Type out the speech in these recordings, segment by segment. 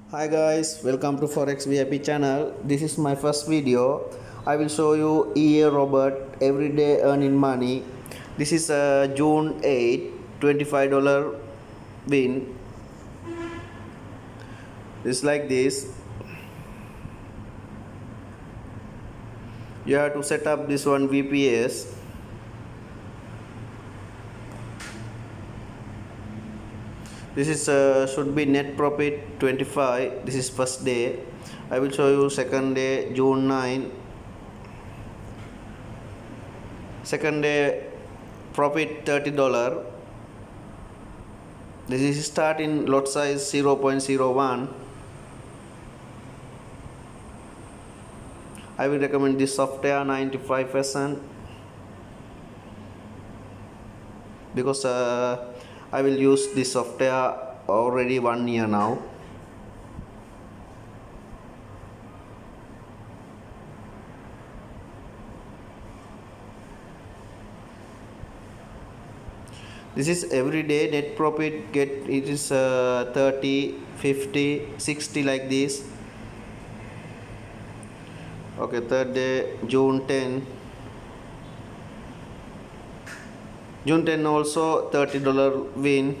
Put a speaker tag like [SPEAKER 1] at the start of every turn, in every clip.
[SPEAKER 1] Hi guys, welcome to Forex VIP channel. This is my first video. I will show you EA Robert everyday earning money. This is June 8, $25 win. It's like this. You have to set up this one VPS. This is should be net profit 25. This is first day. I will show you second day June 9. Second day profit $30. This is start in lot size 0.01. I will recommend this software 95% because I will use this software already 1 year now. This is everyday net profit get it is 30, 50, 60 like this. Okay, third day June 10. June 10 also $30 win.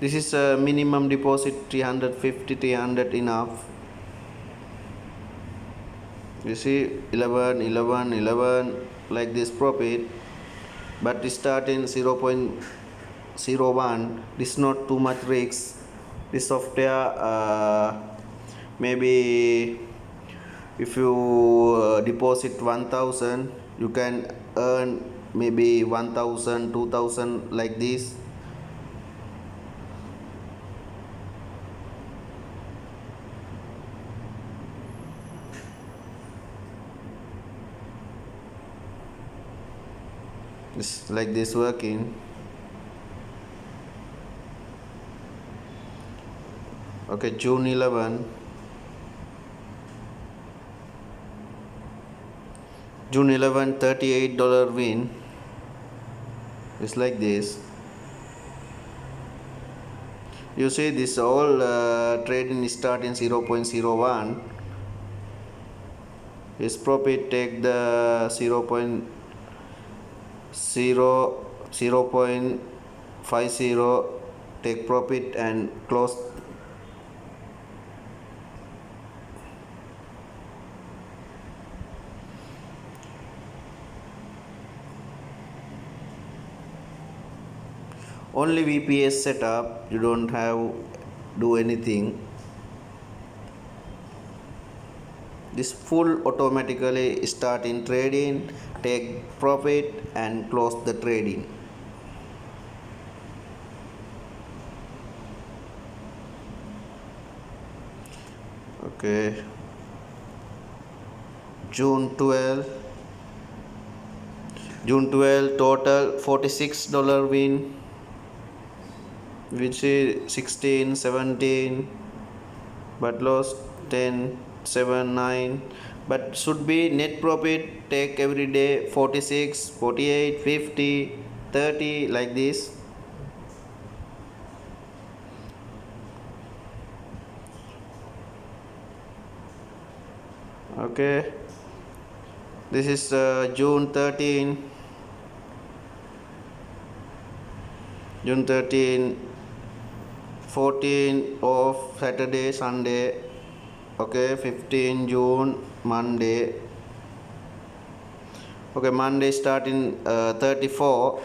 [SPEAKER 1] This is a minimum deposit 350, 300 enough. You see 11, 11, 11 like this profit, but it start in 0.01. This is not too much risk. This software maybe if you deposit 1000 you can earn maybe 1000, 2000 like this. It's like this working. Okay, June 11. June 11, $38 win. It's like this. You see this all trading start in 0.01. His profit take the 0.50 take profit and close. Only VPS setup, you don't have do anything. This full automatically start in trading, take profit and close the trading. Okay, June 12 total $46 win, which is 16, 17, but lost 10, 7, 9, but should be net profit take every day 46, 48, 50, 30 like this. Okay, this is June 13. June 13, 14 of Saturday, Sunday. Okay, 15 June, Monday. Okay, Monday start in 34.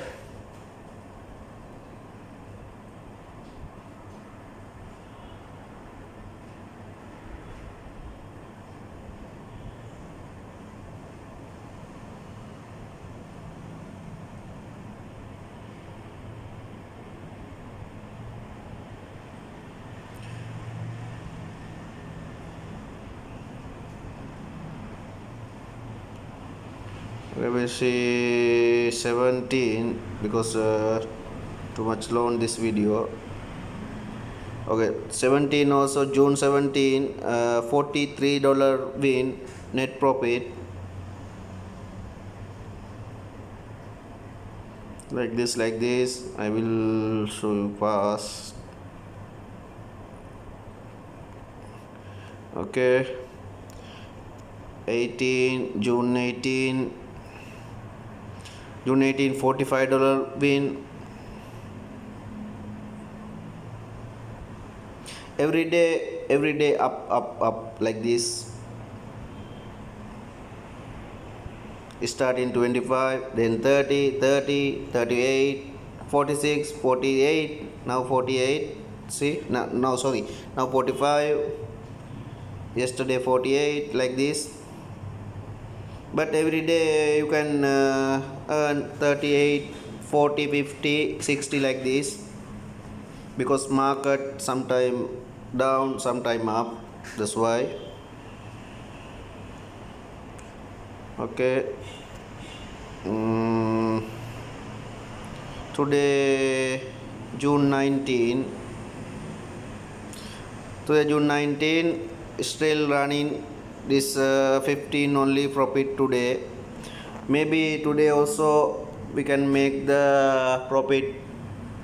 [SPEAKER 1] We will see 17 because too much long this video. Okay, 17 also June 17, $43 win net profit. like this. I will show you fast. Okay, 18 June 18 $45 win. Every day up like this. Start in 25, then 30, 30, 38, 46, 48, now 48. See, now sorry, now 45. Yesterday 48, like this. But every day you can earn 38, 40, 50, 60 like this, because market sometime down, sometime up. That's why. Okay. Today June 19. Today June 19, still running this 15 only profit today. Maybe today also we can make the profit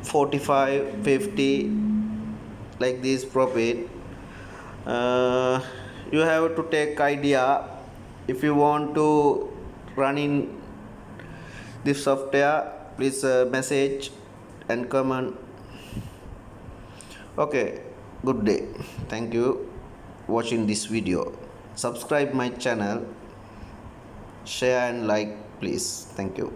[SPEAKER 1] 45, 50 like this profit. You have to take idea. If you want to run in this software, please message and comment. Okay, good day. Thank you watching this video. Subscribe my channel, share and like please. Thank you.